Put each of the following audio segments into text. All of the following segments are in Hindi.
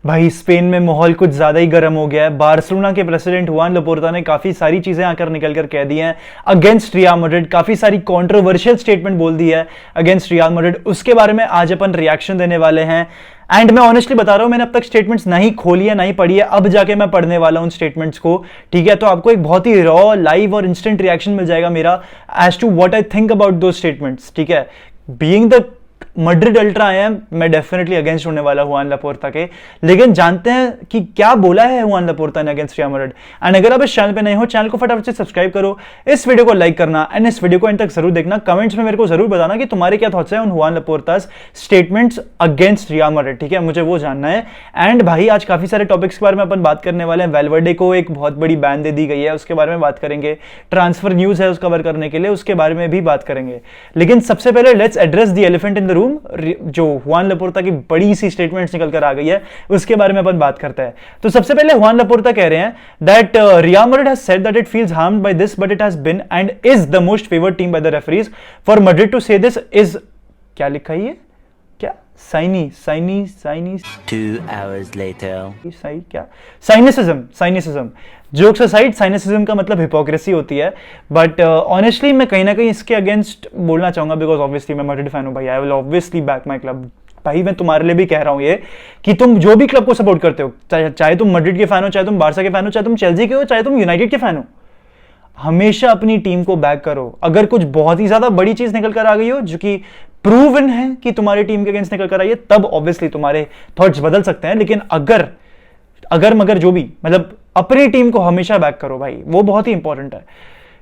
भाई स्पेन में माहौल कुछ ज्यादा ही गर्म हो गया है। बार्सिलोना के प्रेसिडेंट हुआन लपोर्ता ने काफी सारी चीजें आकर निकल कर कह दी हैं अगेंस्ट रियल मैड्रिड। काफी सारी कंट्रोवर्शियल स्टेटमेंट बोल दी है अगेंस्ट रियल मैड्रिड। उसके बारे में आज अपन रिएक्शन देने वाले हैं। एंड मैं ऑनेस्टली बता रहा हूं, मैंने अब तक स्टेटमेंट्स नहीं खोली है, नहीं पढ़ी है, अब जाके मैं पढ़ने वाला हूं स्टेटमेंट्स को। ठीक है, तो आपको एक बहुत ही रॉ, लाइव और इंस्टेंट रिएक्शन मिल जाएगा मेरा as to what I think about दो स्टेटमेंट्स। ठीक है, being the Madrid ultra I am, मैं डेफिनेटली अगेंस्ट होने वाला हूं हुआन लपोर्ता के। लेकिन जानते हैं कि क्या बोला है हुआन लपोर्ता ने अगेंस्ट रियल मैड्रिड। एंड अगर आप इस चैनल पे नए हो, चैनल को फटाफट से सब्सक्राइब करो, इस वीडियो को लाइक करना एंड इस वीडियो को एंड तक जरूर देखना। कमेंट्स में मेरे को जरूर बताना कि तुम्हारे क्या थॉट्स हैं उन Juan Laporta's statements against Real Madrid. ठीक है, मुझे वो जानना है। एंड भाई आज काफी सारे टॉपिक्स के बारे में अपन बात करने वाले हैं। वेलवर्डे को एक बहुत बड़ी बैन दे दी गई है, उसके बारे में बात करेंगे। ट्रांसफर न्यूज है उस कवर करने के लिए, उसके बारे में भी बात करेंगे। लेकिन सबसे पहले let's address the elephant in the room. जो हुआन लपोर्ता की बड़ी सी स्टेटमेंट्स निकल कर आ गई है, उसके बारे में अपन बात करते हैं। तो सबसे पहले हुआन लपोर्ता कह रहे हैं that Real Madrid has said that it feels harmed by this but it has been and is the most favoured team by the referees. For Madrid to say this is, क्या लिखा है ये, क्या साइनी 2 hours later. क्या साइनिसिज्म। जोक्स असाइड, साइनिसिज्म का मतलब हिपोक्रेसी होती है। बट ऑनेस्टली मैं कहीं ना कहीं इसके अगेंस्ट बोलना चाहूंगा, बिकॉज ऑब्वियसली मैं मैड्रिड फैन हूं भाई। I will obviously back my club. भाई मैं तुम्हारे लिए भी कह रहा हूं ये कि तुम जो भी क्लब को सपोर्ट करते हो, चाहे तुम मैड्रिड के फैन हो, चाहे तुम बार्सा के फैन हो, चाहे तुम चेल्सी के हो, चाहे तुम यूनाइटेड के फैन हो, हमेशा अपनी टीम को बैक करो। अगर कुछ बहुत ही ज्यादा बड़ी चीज निकल कर आ गई हो जो कि प्रूवन है कि तुम्हारी टीम के अगेंस्ट निकल कर आई है, तब ऑब्वियसली तुम्हारे थॉट्स बदल सकते हैं। लेकिन अगर मगर जो भी, मतलब अपनी टीम को हमेशा बैक करो भाई, वो बहुत ही इंपॉर्टेंट है।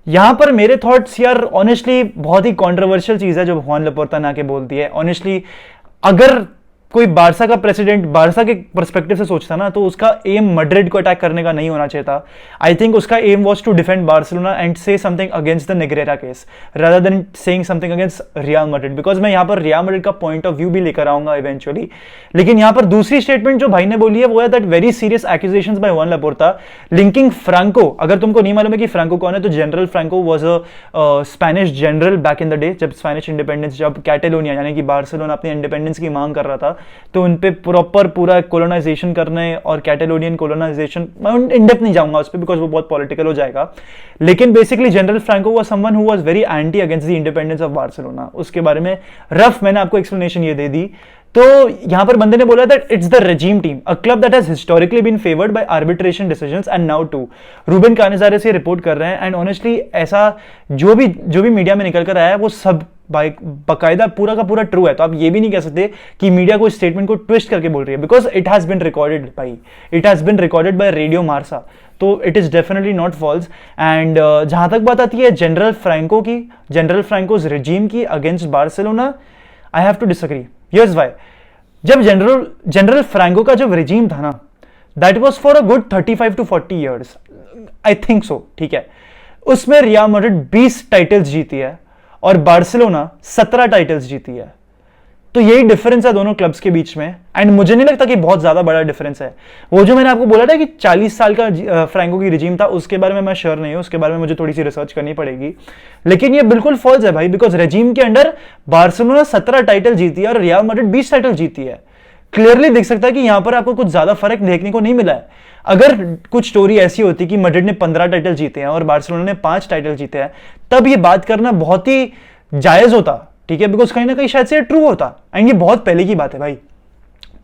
यहां पर मेरे थॉट्स यार ऑनेस्टली बहुत ही कॉन्ट्रोवर्शियल चीज है जो हुआन लपोर्ता ने आके बोलती है। ऑनेस्टली अगर कोई बारसा का प्रेसिडेंट बारसा के पर्सपेक्टिव से सोचता ना, तो उसका एम मैड्रिड को अटैक करने का नहीं होना चाहिए था। आई थिंक उसका aim was to defend Barcelona and say something against the Negreira case rather than saying something against Real Madrid, because मैं यहां पर रियल मैड्रिड का पॉइंट ऑफ व्यू भी लेकर आऊंगा इवेंचुअली। लेकिन यहां पर दूसरी स्टेटमेंट जो भाई ने बोली है वो है that very serious accusations by Juan Laporta linking Franco. अगर तुमको नहीं मालूम है कि फ्रांको कौन है, तो general Franco was a Spanish general back in the day, जब स्पेनिश इंडिपेंडेंस, जब कैटेलोनिया यानी कि बार्सिलोना अपनी इंडिपेंडेंस की मांग कर रहा था, तो उन पे प्रॉपर पूरा कोलोनाइजेशन करने और कैटेलोनियन कोलोनाइजेशन, मैं इन डेप्थ नहीं जाऊंगा उस पे बिकॉज वो बहुत पॉलिटिकल हो जाएगा। लेकिन basically general Franco was someone who was very anti against the independence of Barcelona. उसके बारे में रफ मैंने आपको एक्सप्लेनेशन ये दे दी। तो यहां पर बंदे ने बोला that it's the regime team, a club that has historically been favoured by arbitration decisions and now too. Ruben Canizares से रिपोर्ट कर रहे हैं। एंड ऑनेस्टली ऐसा जो भी मीडिया में निकल कर आया है वो सब भाई बकायदा पूरा का पूरा ट्रू है। तो आप ये भी नहीं कह सकते कि मीडिया को स्टेटमेंट को ट्विस्ट करके बोल रही है, because it has been recorded भाई, it has been recorded by radio Marca, तो it is definitely not false. And जहां तक बात आती है जनरल फ्रैंको की, जनरल फ्रैंकोज रेजिम की against Barcelona, I have to disagree. Here's why. जब जनरल फ्रैंको का जब रेजिम था ना, that was for a good 35 to 40 years, I think so. ठीक है, उसमें रियल मैड्रिड 20 टाइटल्स जीती है और बार्सिलोना 17 टाइटल्स जीती है। तो यही डिफरेंस है दोनों क्लब्स के बीच में। एंड मुझे नहीं लगता कि बहुत ज्यादा बड़ा डिफरेंस है। वो जो मैंने आपको बोला था कि 40 साल का फ्रैंको की रिजीम था, उसके बारे में मैं श्योर नहीं हूं, उसके बारे में मुझे थोड़ी सी रिसर्च करनी पड़ेगी। लेकिन ये बिल्कुल फॉल्स है भाई, बिकॉज रेजिम के अंडर बार्सिलोना 17 टाइटल जीती है और रियल मैड्रिड 20 टाइटल जीती है। क्लियरली दिख सकता है कि यहां पर आपको कुछ ज्यादा फर्क देखने को नहीं मिला है। अगर कुछ स्टोरी ऐसी होती कि मैड्रिड ने 15 टाइटल जीते हैं और बार्सिलोना ने 5 टाइटल जीते हैं, तब ये बात करना बहुत ही जायज होता। ठीक है, बिकॉज कहीं ना कहीं शायद से ट्रू होता। एंड ये बहुत पहले की बात है भाई,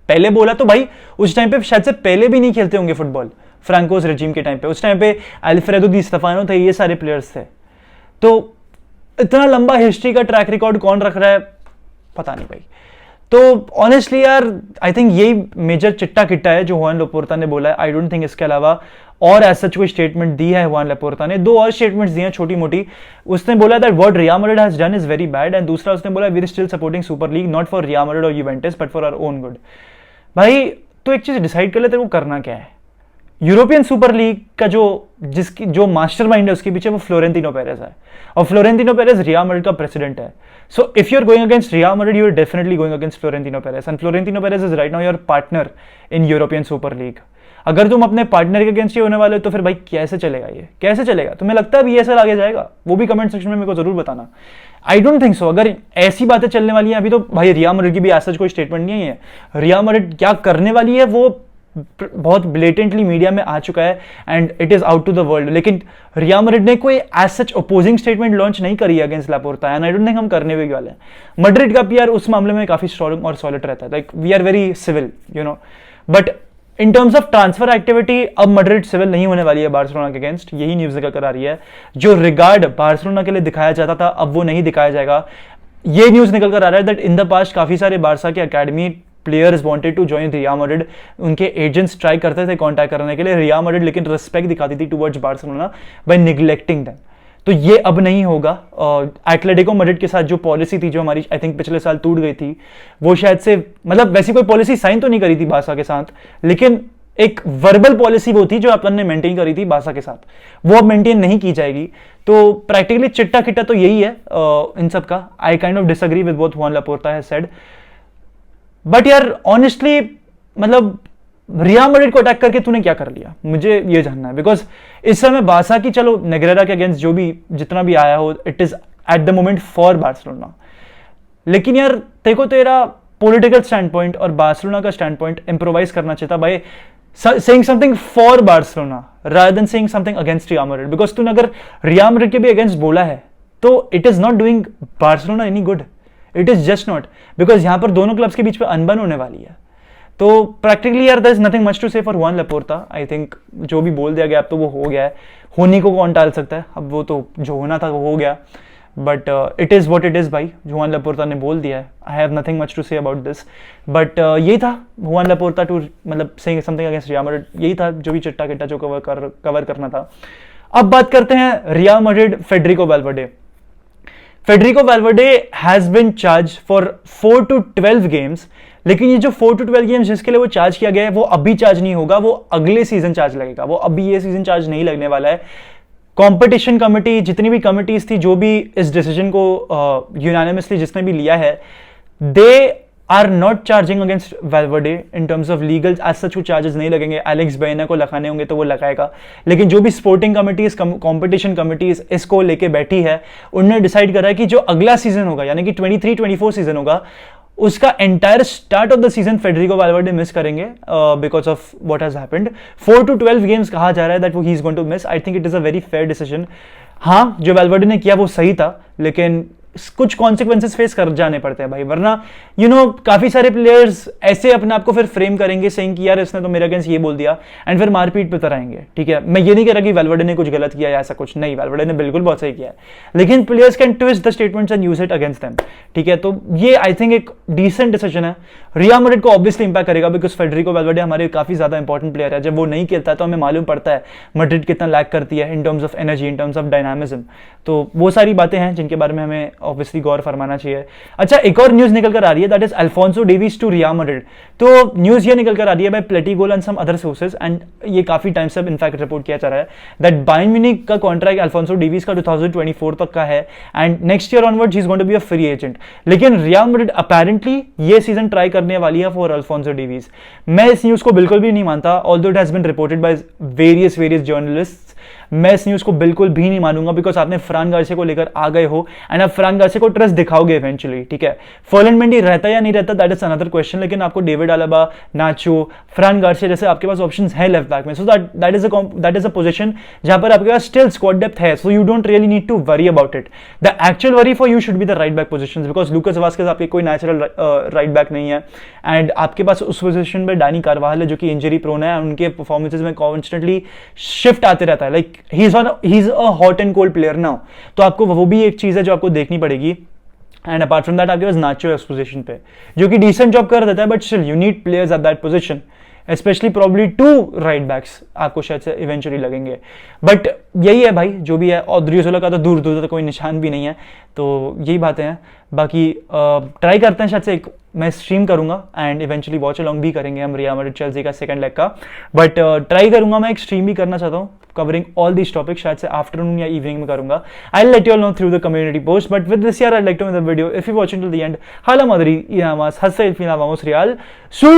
पहले बोला तो भाई उस टाइम पे शायद से पहले भी नहीं खेलते होंगे फुटबॉल फ्रैंकोस रेजिम के टाइम पे। उस टाइम पे अल्फ्रेडो दी स्टेफानो थे, ये सारे प्लेयर्स थे। तो इतना लंबा हिस्ट्री का ट्रैक रिकॉर्ड कौन रख रहा है पता नहीं भाई। तो ऑनेस्टली यार आई थिंक यही मेजर चिट्टा किट्टा है जो हुआन लपोर्ता ने बोला है। आई डोंट थिंक इसके अलावा और ऐसा कोई स्टेटमेंट दी है हुआन लपोर्ता ने। दो और स्टेटमेंट्स दी हैं छोटी मोटी। उसने बोला that what Real Madrid has done is very bad, and दूसरा उसने बोला we are still supporting Super League not for Real Madrid और Juventus but for our own good. भाई तो एक चीज डिसाइड कर ले तेरे को करना क्या है। यूरोपियन सुपर लीग का जो मास्टरमाइंड है उसके पीछे वो फ्लोरेंटिनो पेरेज है, और फ्लोरेंटिनो पेरेज रियल मैड्रिड का प्रेसिडेंट है। So if you are going against Real Madrid, you are definitely going against Florentino Perez, and Florentino Perez is right now your partner in European Super League. अगर तुम अपने पार्टनर के अगेंस्ट ही होने वाले हो तो फिर भाई कैसे चलेगा ये, कैसे चलेगा? तुम्हें लगता है बीएसएल आगे जाएगा? वो भी कमेंट सेक्शन में मेरे को जरूर बताना। आई डोंट थिंक सो। अगर ऐसी बातें चलने वाली हैं अभी तो भाई रियल मैड्रिड की भी ऐसा कोई स्टेटमेंट नहीं है। रियल मैड्रिड क्या करने वाली है वो बहुत ब्लेटेंटली मीडिया में आ चुका है and it is out to the world. लेकिन रियल मैड्रिड ने कोई as such opposing statement launch नहीं करी है against Laporta and I don't think हम करने भी वाले हैं। मैड्रिड का पीआर उस मामले में काफी स्ट्रॉन्ग और सॉलिड रहता है, like we are very civil you know, but in terms of transfer activity अब मैड्रिड सिविल नहीं होने वाली है बार्सिलोना के अगेंस्ट, यही न्यूज निकल कर आ रही है। जो रिगार्ड बार्सिलोना के लिए दिखाया जाता था अब वो नहीं दिखाया जाएगा। ये न्यूज निकल कर आ रहा है दैट इन द पास्ट काफी सारे बार्सा के academy players wanted to join Real Madrid, उनके एजेंट्स ट्राई करते थे कांटेक्ट करने के लिए रियल मैड्रिड, लेकिन रिस्पेक्ट दिखाती थी towards Barcelona by neglecting them. तो ये अब नहीं होगा। एटलेटिको मैड्रिड के साथ जो पॉलिसी थी जो हमारी आई थिंक पिछले साल टूट गई थी, वो शायद से मतलब वैसी कोई पॉलिसी साइन तो नहीं करी थी बार्सा के साथ, लेकिन एक वर्बल पॉलिसी वो थी जो अपन ने मेंटेन करी थी बार्सा के साथ, वो अब मेंटेन नहीं की जाएगी। तो प्रैक्टिकली चिट्टा किट्टा तो यही है इन सब का। I kind of disagree with what Hwan Laporta has said, but यार ऑनेस्टली मतलब रियल मैड्रिड को अटैक करके तूने क्या कर लिया, मुझे ये जानना है। बिकॉज इस समय बार्सा की चलो नेग्रेरा के अगेंस्ट जो भी जितना भी आया हो it is at the moment for Barcelona, लेकिन यार देखो तेरा पॉलिटिकल स्टैंड पॉइंट और बार्सिलोना का स्टैंड पॉइंट इंप्रोवाइज करना चाहिए था भाई, saying something for Barcelona rather than saying something against Real Madrid, because तूने अगर Real Madrid के भी against बोला है तो it is not doing Barcelona any good, it is just not, because यहाँ पर दोनों क्लब्स के बीच में अनबन होने वाली है। तो प्रैक्टिकली यार there is nothing much to say for Juan Laporta, I think जो भी बोल दिया गया अब तो वो हो गया है, होने को कौन टाल सकता है, अब वो तो जो होना था वो हो गया, but it is what it is भाई, जुआन लापोर्ता ने बोल दिया है, I have nothing much to say about this. But यही था जुआन लापोर्ता टू मतलब saying something against Real Madrid, यही था जो भी चिट्टा किट्टा जो कवर करना था। अब बात करते हैं Real Madrid Federico Valverde. Federico Valverde has been charge for 4 to 12 games, लेकिन ये जो 4 to 12 गेम्स जिसके लिए वो चार्ज किया गया है वो अभी चार्ज नहीं होगा, वो अगले सीजन चार्ज लगेगा, वो अभी ये सीजन चार्ज नहीं लगने वाला है। कंपटीशन कमेटी जितनी भी कमिटीज थी जो भी इस डिसीजन को यूनानिमसली जिसने भी लिया है, they are not charging against Valverde in terms of legal as such वो चार्जेस नहीं लगेंगे। एलेक्स बेना को लगाने होंगे तो वो लगाएगा, लेकिन जो भी स्पोर्टिंग कमिटीज कंपटीशन कमिटीज इसको लेके बैठी है उन्होंने डिसाइड करा है कि जो अगला सीजन होगा यानी कि 23-24 सीजन होगा उसका entire start of the season Federico Valverde miss करेंगे because of what has happened. 4 to 12 games कहा जा रहा है दैट वो ही is going to miss. I think it is a very fair decision. हाँ, जो वैल्वर्डे ने किया वो सही था, लेकिन कुछ कॉन्सिक्वेंसेस फेस कर जाने पड़ते हैं भाई, वरना यू नो काफी सारे प्लेयर्स ऐसे अपने आप को फिर फ्रेम करेंगे सेइंग कि यार इसने तो मेरे अगेंस्ट ये बोल दिया एंड फिर मारपीट पे तरह आएंगे। ठीक है, मैं ये नहीं कह रहा कि वैल्वर्डे ने कुछ गलत किया या ऐसा कुछ नहीं, वैल्वर्डे ने बिल्कुल बहुत सही किया है, लेकिन players can twist the statements and use it against them. ठीक है, तो ये आई थिंक एक डिसेंट डिसीजन है। रियल मैड्रिड को ऑब्वियसली इंपैक्ट करेगा बिकॉज फेडरिको वैल्वर्डे हमारे काफी ज्यादा इंपॉर्टेंट प्लेयर है। जब वो नहीं खेलता है तो हमें मालूम पड़ता है मैड्रिड कितना लैक करती है इन terms of energy, in terms of dynamism. तो वो सारी बातें हैं जिनके बारे में हमें ऑब्वियसली गौर फरमाना चाहिए। अच्छा, एक और न्यूज निकल कर आ रही है that is Alphonso Davies to Real Madrid. तो न्यूज ये निकल कर आ रही है बाय प्लेटिगोल and some other sources, and ये काफी टाइम से इनफैक्ट रिपोर्ट किया जा रहा है दैट बायर्न म्यूनिख का कॉन्ट्रैक्ट अल्फोंसो डेविस का 2024 तक का है and next year onwards he is going to be a free agent. लेकिन रियल मैड्रिड अपेरेंटली ये सीजन ट्राई करने वाली है फॉर अल्फोंसो डेविस। मैं इस न्यूज को बिल्कुल भी नहीं मानता, although it has been reported by various journalists. मैं इस न्यूज को बिल्कुल भी नहीं मानूंगा बिकॉज आपने फ्रान गार्सिया को लेकर आ गए हो एंड आप फ्रान गार्सिया को ट्रस्ट दिखाओगे इवेंचुअली। ठीक है, फर्लन मेंडी रहता या नहीं रहता दैट इज अनदर क्वेश्चन, लेकिन आपको डेविड अलाबा, नाचो, फ्रान गार्सिया जैसे आपके पास ऑप्शंस हैं लेफ्ट बैक में, so that is a position जहां पर आपके पास स्टिल स्क्वाड डेप्थ है, so you don't really need to worry about it. The actual worry for you should be the right back positions because Lucas Vazquez आपके कोई नेचुरल राइट बैक नहीं है एंड आपके पास उस पोजीशन पर डानी कारवाहल है जो कि इंजरी प्रोन है, उनके परफॉर्मेंसेज में कॉन्स्टेंटली शिफ्ट आते रहता है, like he is a hot and cold player now. तो आपको वो भी एक चीज है जो आपको देखनी पड़ेगी। एंड अपार्ट फ्रॉम दैट आपके पास नाचो इस पोजीशन पे जो कि डिसेंट जॉब कर देता है, but still you need players at that position, especially probably 2 right backs आपको शायद से इवेंचुअली लगेंगे। बट यही है भाई जो भी है, और द्रियोसोला का तो दूर दूर तक कोई निशान भी नहीं है, तो यही बातें हैं। बाकी ट्राई करते हैं, शायद से एक मैं स्ट्रीम करूंगा एंड इवेंचुअली वॉच अलॉन्ग भी करेंगे हम रियल मैड्रिड चेल्सी का सेकंड लेग का, बट ट्राई करूंगा, मैं एक स्ट्रीम भी करना चाहता हूँ कवरिंग ऑल दीज टॉपिक, शायद से आफ्टरनून या इवनिंग में करूंगा। I let you all know through the community post, but with this यार I like to the video if you watching till the end हाला मदरी इनामास हस्से इल्फिना वामोस रियल सू